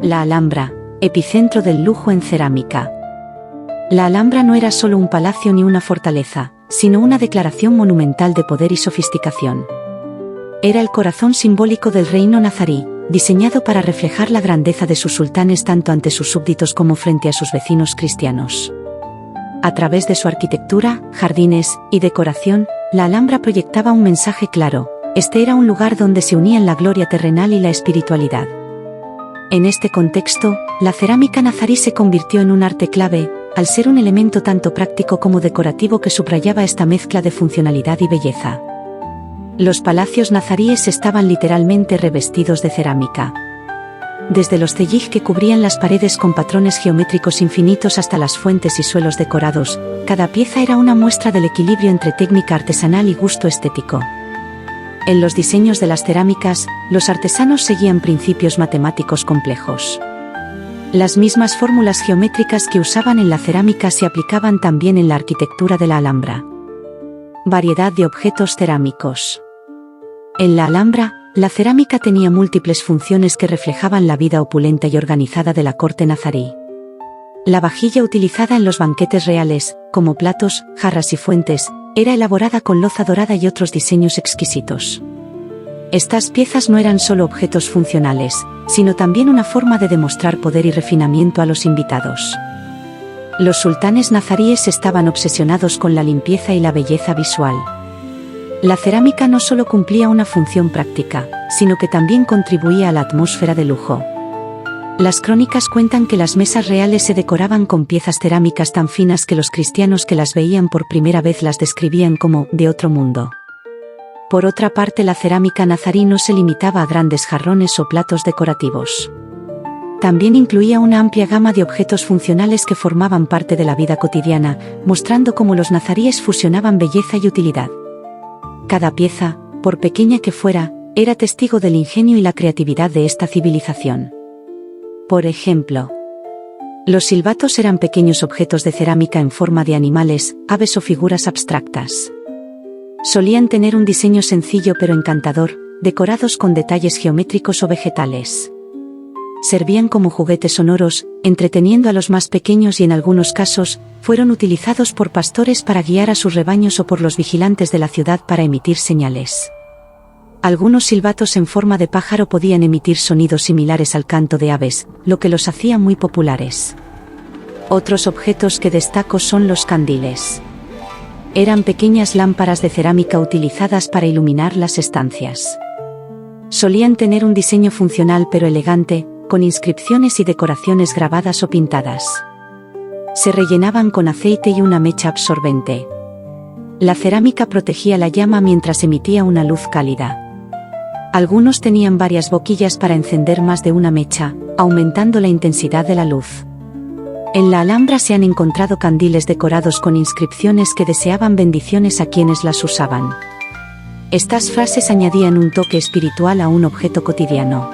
La Alhambra, epicentro del lujo en cerámica. La Alhambra no era solo un palacio ni una fortaleza, sino una declaración monumental de poder y sofisticación. Era el corazón simbólico del reino nazarí, diseñado para reflejar la grandeza de sus sultanes tanto ante sus súbditos como frente a sus vecinos cristianos. A través de su arquitectura, jardines y decoración, la Alhambra proyectaba un mensaje claro: este era un lugar donde se unían la gloria terrenal y la espiritualidad. En este contexto, la cerámica nazarí se convirtió en un arte clave, al ser un elemento tanto práctico como decorativo que subrayaba esta mezcla de funcionalidad y belleza. Los palacios nazaríes estaban literalmente revestidos de cerámica. Desde los tellij que cubrían las paredes con patrones geométricos infinitos hasta las fuentes y suelos decorados, cada pieza era una muestra del equilibrio entre técnica artesanal y gusto estético. En los diseños de las cerámicas, los artesanos seguían principios matemáticos complejos. Las mismas fórmulas geométricas que usaban en la cerámica se aplicaban también en la arquitectura de la Alhambra. Variedad de objetos cerámicos. En la Alhambra, la cerámica tenía múltiples funciones que reflejaban la vida opulenta y organizada de la corte nazarí. La vajilla utilizada en los banquetes reales, como platos, jarras y fuentes, era elaborada con loza dorada y otros diseños exquisitos. Estas piezas no eran solo objetos funcionales, sino también una forma de demostrar poder y refinamiento a los invitados. Los sultanes nazaríes estaban obsesionados con la limpieza y la belleza visual. La cerámica no solo cumplía una función práctica, sino que también contribuía a la atmósfera de lujo. Las crónicas cuentan que las mesas reales se decoraban con piezas cerámicas tan finas que los cristianos que las veían por primera vez las describían como de otro mundo. Por otra parte, la cerámica nazarí no se limitaba a grandes jarrones o platos decorativos. También incluía una amplia gama de objetos funcionales que formaban parte de la vida cotidiana, mostrando cómo los nazaríes fusionaban belleza y utilidad. Cada pieza, por pequeña que fuera, era testigo del ingenio y la creatividad de esta civilización. Por ejemplo, los silbatos eran pequeños objetos de cerámica en forma de animales, aves o figuras abstractas. Solían tener un diseño sencillo pero encantador, decorados con detalles geométricos o vegetales. Servían como juguetes sonoros, entreteniendo a los más pequeños y en algunos casos, fueron utilizados por pastores para guiar a sus rebaños o por los vigilantes de la ciudad para emitir señales. Algunos silbatos en forma de pájaro podían emitir sonidos similares al canto de aves, lo que los hacía muy populares. Otros objetos que destaco son los candiles. Eran pequeñas lámparas de cerámica utilizadas para iluminar las estancias. Solían tener un diseño funcional pero elegante, con inscripciones y decoraciones grabadas o pintadas. Se rellenaban con aceite y una mecha absorbente. La cerámica protegía la llama mientras emitía una luz cálida. Algunos tenían varias boquillas para encender más de una mecha, aumentando la intensidad de la luz. En la Alhambra se han encontrado candiles decorados con inscripciones que deseaban bendiciones a quienes las usaban. Estas frases añadían un toque espiritual a un objeto cotidiano.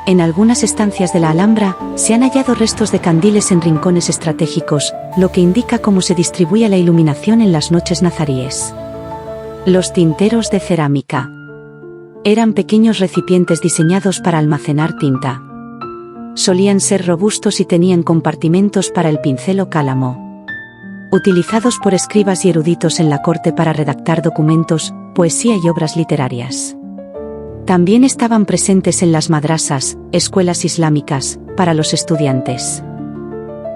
En algunas estancias de la Alhambra, se han hallado restos de candiles en rincones estratégicos, lo que indica cómo se distribuía la iluminación en las noches nazaríes. Los tinteros de cerámica. Eran pequeños recipientes diseñados para almacenar tinta. Solían ser robustos y tenían compartimentos para el pincel o cálamo. Utilizados por escribas y eruditos en la corte para redactar documentos, poesía y obras literarias. También estaban presentes en las madrasas, escuelas islámicas, para los estudiantes.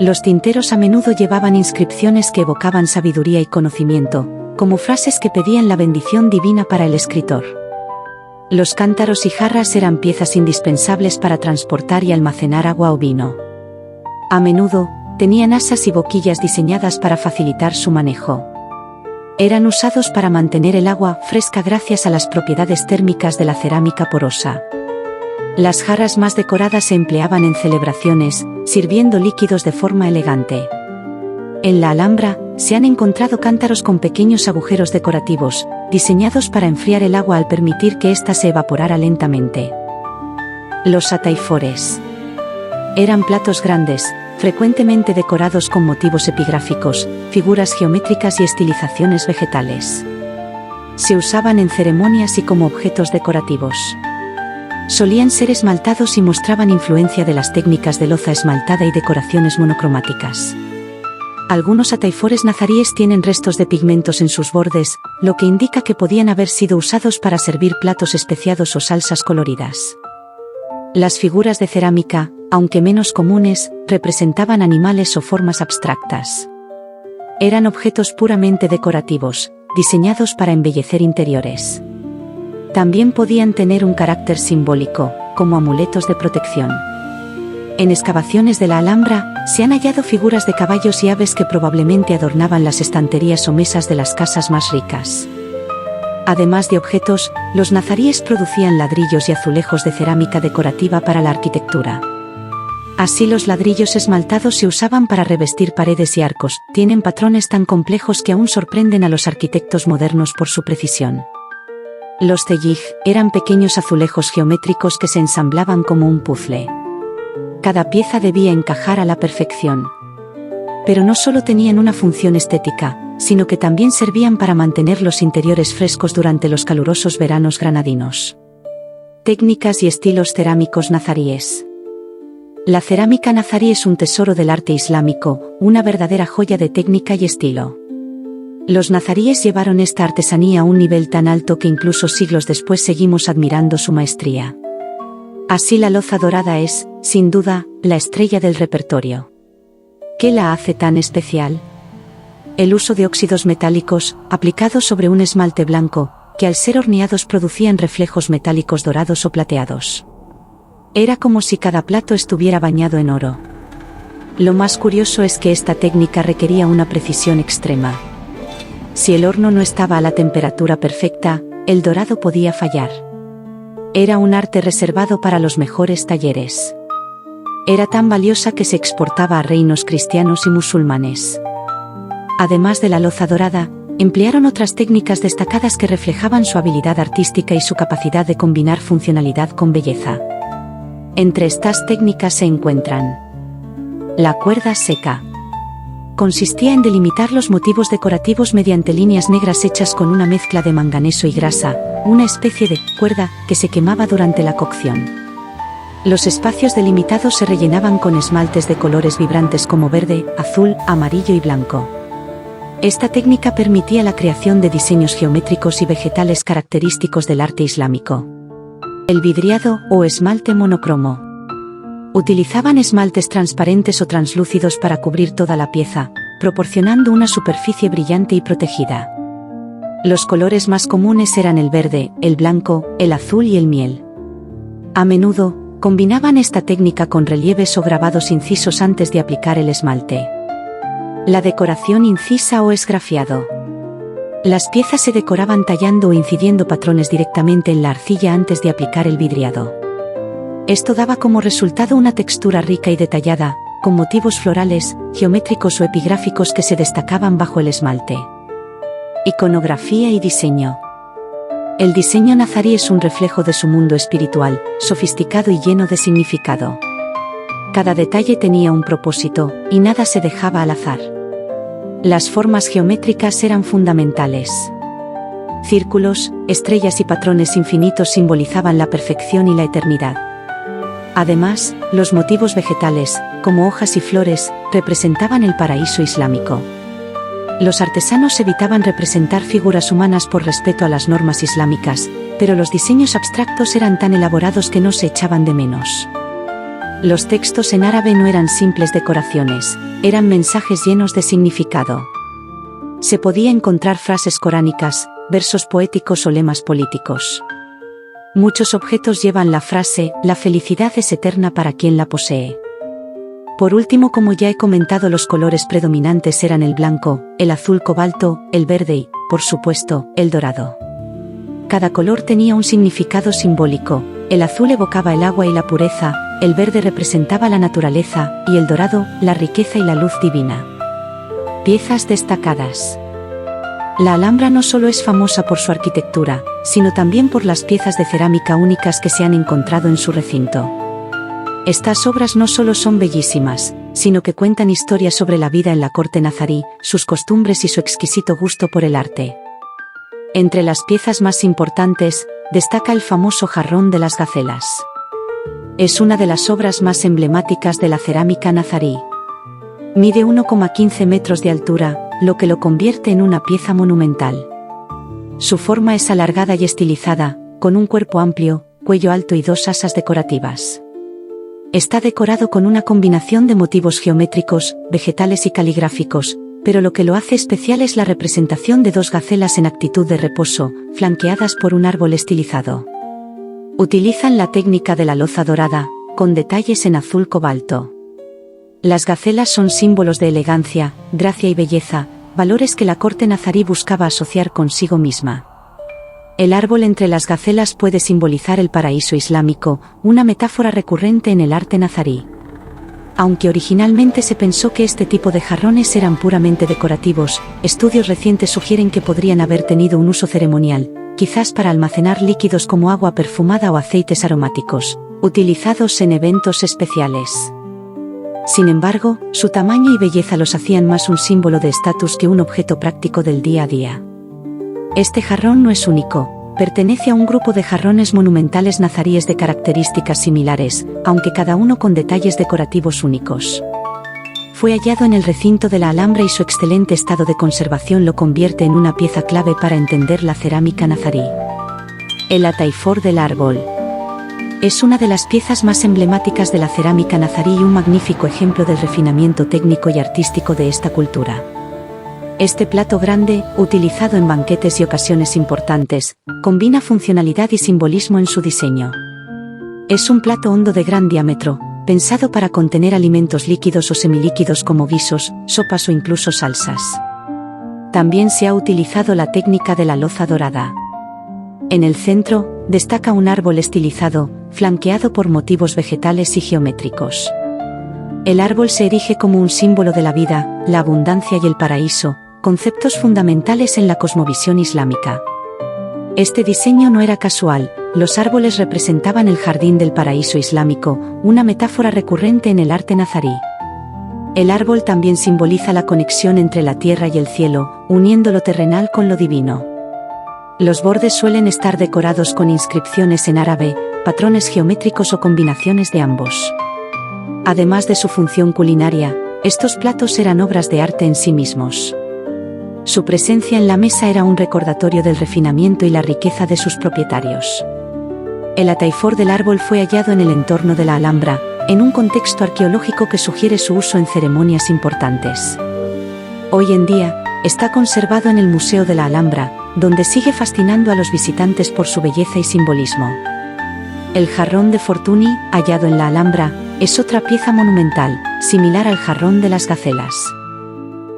Los tinteros a menudo llevaban inscripciones que evocaban sabiduría y conocimiento, como frases que pedían la bendición divina para el escritor. Los cántaros y jarras eran piezas indispensables para transportar y almacenar agua o vino. A menudo, tenían asas y boquillas diseñadas para facilitar su manejo. Eran usados para mantener el agua fresca gracias a las propiedades térmicas de la cerámica porosa. Las jarras más decoradas se empleaban en celebraciones, sirviendo líquidos de forma elegante. En la Alhambra, se han encontrado cántaros con pequeños agujeros decorativos, diseñados para enfriar el agua al permitir que ésta se evaporara lentamente. Los ataifores. Eran platos grandes, frecuentemente decorados con motivos epigráficos, figuras geométricas y estilizaciones vegetales. Se usaban en ceremonias y como objetos decorativos. Solían ser esmaltados y mostraban influencia de las técnicas de loza esmaltada y decoraciones monocromáticas. Algunos ataifores nazaríes tienen restos de pigmentos en sus bordes, lo que indica que podían haber sido usados para servir platos especiados o salsas coloridas. Las figuras de cerámica, aunque menos comunes, representaban animales o formas abstractas. Eran objetos puramente decorativos, diseñados para embellecer interiores. También podían tener un carácter simbólico, como amuletos de protección. En excavaciones de la Alhambra, se han hallado figuras de caballos y aves que probablemente adornaban las estanterías o mesas de las casas más ricas. Además de objetos, los nazaríes producían ladrillos y azulejos de cerámica decorativa para la arquitectura. Así los ladrillos esmaltados se usaban para revestir paredes y arcos, tienen patrones tan complejos que aún sorprenden a los arquitectos modernos por su precisión. Los tellij eran pequeños azulejos geométricos que se ensamblaban como un puzzle. Cada pieza debía encajar a la perfección. Pero no solo tenían una función estética, sino que también servían para mantener los interiores frescos durante los calurosos veranos granadinos. Técnicas y estilos cerámicos nazaríes. La cerámica nazarí es un tesoro del arte islámico, una verdadera joya de técnica y estilo. Los nazaríes llevaron esta artesanía a un nivel tan alto que incluso siglos después seguimos admirando su maestría. Así la loza dorada es, sin duda, la estrella del repertorio. ¿Qué la hace tan especial? El uso de óxidos metálicos, aplicados sobre un esmalte blanco, que al ser horneados producían reflejos metálicos dorados o plateados. Era como si cada plato estuviera bañado en oro. Lo más curioso es que esta técnica requería una precisión extrema. Si el horno no estaba a la temperatura perfecta, el dorado podía fallar. Era un arte reservado para los mejores talleres. Era tan valiosa que se exportaba a reinos cristianos y musulmanes. Además de la loza dorada, emplearon otras técnicas destacadas que reflejaban su habilidad artística y su capacidad de combinar funcionalidad con belleza. Entre estas técnicas se encuentran la cuerda seca. Consistía en delimitar los motivos decorativos mediante líneas negras hechas con una mezcla de manganeso y grasa, una especie de cuerda que se quemaba durante la cocción. Los espacios delimitados se rellenaban con esmaltes de colores vibrantes como verde, azul, amarillo y blanco. Esta técnica permitía la creación de diseños geométricos y vegetales característicos del arte islámico. El vidriado o esmalte monocromo. Utilizaban esmaltes transparentes o translúcidos para cubrir toda la pieza, proporcionando una superficie brillante y protegida. Los colores más comunes eran el verde, el blanco, el azul y el miel. A menudo, combinaban esta técnica con relieves o grabados incisos antes de aplicar el esmalte. La decoración incisa o esgrafiado. Las piezas se decoraban tallando o incidiendo patrones directamente en la arcilla antes de aplicar el vidriado. Esto daba como resultado una textura rica y detallada, con motivos florales, geométricos o epigráficos que se destacaban bajo el esmalte. Iconografía y diseño. El diseño nazarí es un reflejo de su mundo espiritual, sofisticado y lleno de significado. Cada detalle tenía un propósito, y nada se dejaba al azar. Las formas geométricas eran fundamentales. Círculos, estrellas y patrones infinitos simbolizaban la perfección y la eternidad. Además, los motivos vegetales, como hojas y flores, representaban el paraíso islámico. Los artesanos evitaban representar figuras humanas por respeto a las normas islámicas, pero los diseños abstractos eran tan elaborados que no se echaban de menos. Los textos en árabe no eran simples decoraciones, eran mensajes llenos de significado. Se podía encontrar frases coránicas, versos poéticos o lemas políticos. Muchos objetos llevan la frase, la felicidad es eterna para quien la posee. Por último, como ya he comentado, los colores predominantes eran el blanco, el azul cobalto, el verde y, por supuesto, el dorado. Cada color tenía un significado simbólico. El azul evocaba el agua y la pureza, el verde representaba la naturaleza, y el dorado, la riqueza y la luz divina. Piezas destacadas. La Alhambra no solo es famosa por su arquitectura, sino también por las piezas de cerámica únicas que se han encontrado en su recinto. Estas obras no solo son bellísimas, sino que cuentan historias sobre la vida en la corte nazarí, sus costumbres y su exquisito gusto por el arte. Entre las piezas más importantes, destaca el famoso jarrón de las gacelas. Es una de las obras más emblemáticas de la cerámica nazarí. Mide 1,15 metros de altura, lo que lo convierte en una pieza monumental. Su forma es alargada y estilizada, con un cuerpo amplio, cuello alto y dos asas decorativas. Está decorado con una combinación de motivos geométricos, vegetales y caligráficos, pero lo que lo hace especial es la representación de dos gacelas en actitud de reposo, flanqueadas por un árbol estilizado. Utilizan la técnica de la loza dorada, con detalles en azul cobalto. Las gacelas son símbolos de elegancia, gracia y belleza, valores que la corte nazarí buscaba asociar consigo misma. El árbol entre las gacelas puede simbolizar el paraíso islámico, una metáfora recurrente en el arte nazarí. Aunque originalmente se pensó que este tipo de jarrones eran puramente decorativos, estudios recientes sugieren que podrían haber tenido un uso ceremonial, quizás para almacenar líquidos como agua perfumada o aceites aromáticos, utilizados en eventos especiales. Sin embargo, su tamaño y belleza los hacían más un símbolo de estatus que un objeto práctico del día a día. Este jarrón no es único, pertenece a un grupo de jarrones monumentales nazaríes de características similares, aunque cada uno con detalles decorativos únicos. Fue hallado en el recinto de la Alhambra y su excelente estado de conservación lo convierte en una pieza clave para entender la cerámica nazarí. El ataifor del árbol. Es una de las piezas más emblemáticas de la cerámica nazarí y un magnífico ejemplo del refinamiento técnico y artístico de esta cultura. Este plato grande, utilizado en banquetes y ocasiones importantes, combina funcionalidad y simbolismo en su diseño. Es un plato hondo de gran diámetro, pensado para contener alimentos líquidos o semilíquidos como guisos, sopas o incluso salsas. También se ha utilizado la técnica de la loza dorada. En el centro, destaca un árbol estilizado, flanqueado por motivos vegetales y geométricos. El árbol se erige como un símbolo de la vida, la abundancia y el paraíso, conceptos fundamentales en la cosmovisión islámica. Este diseño no era casual, los árboles representaban el jardín del paraíso islámico, una metáfora recurrente en el arte nazarí. El árbol también simboliza la conexión entre la tierra y el cielo, uniendo lo terrenal con lo divino. Los bordes suelen estar decorados con inscripciones en árabe, patrones geométricos o combinaciones de ambos. Además de su función culinaria, estos platos eran obras de arte en sí mismos. Su presencia en la mesa era un recordatorio del refinamiento y la riqueza de sus propietarios. El ataifor del árbol fue hallado en el entorno de la Alhambra, en un contexto arqueológico que sugiere su uso en ceremonias importantes. Hoy en día, está conservado en el Museo de la Alhambra, donde sigue fascinando a los visitantes por su belleza y simbolismo. El jarrón de Fortuny, hallado en la Alhambra, es otra pieza monumental, similar al jarrón de las gacelas.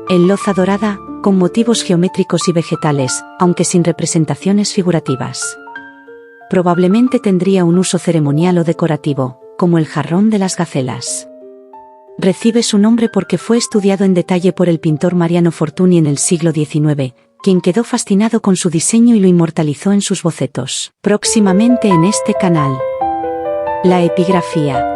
En loza dorada, con motivos geométricos y vegetales, aunque sin representaciones figurativas. Probablemente tendría un uso ceremonial o decorativo, como el jarrón de las gacelas. Recibe su nombre porque fue estudiado en detalle por el pintor Mariano Fortuny en el siglo XIX, quien quedó fascinado con su diseño y lo inmortalizó en sus bocetos. Próximamente en este canal. La epigrafía.